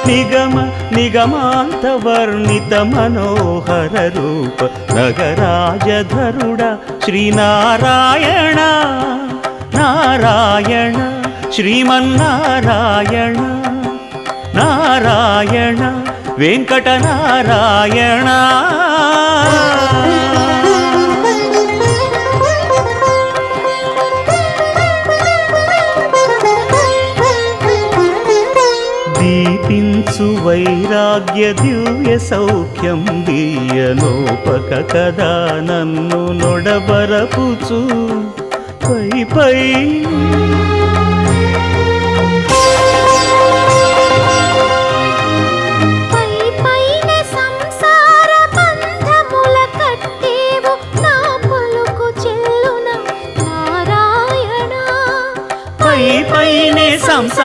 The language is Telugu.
నిగమ నిగమాంత వర్ణిత మనోహర రూప నగరాజధరుడ శ్రీనారాయణ నారాయణ శ్రీమన్నారాయణ నారాయణ వెంకటనారాయణ దీపించు వైరాగ్య దివ్య సౌఖ్యం దీయనోపక కదా నన్ను నొడబరపుచు పై పై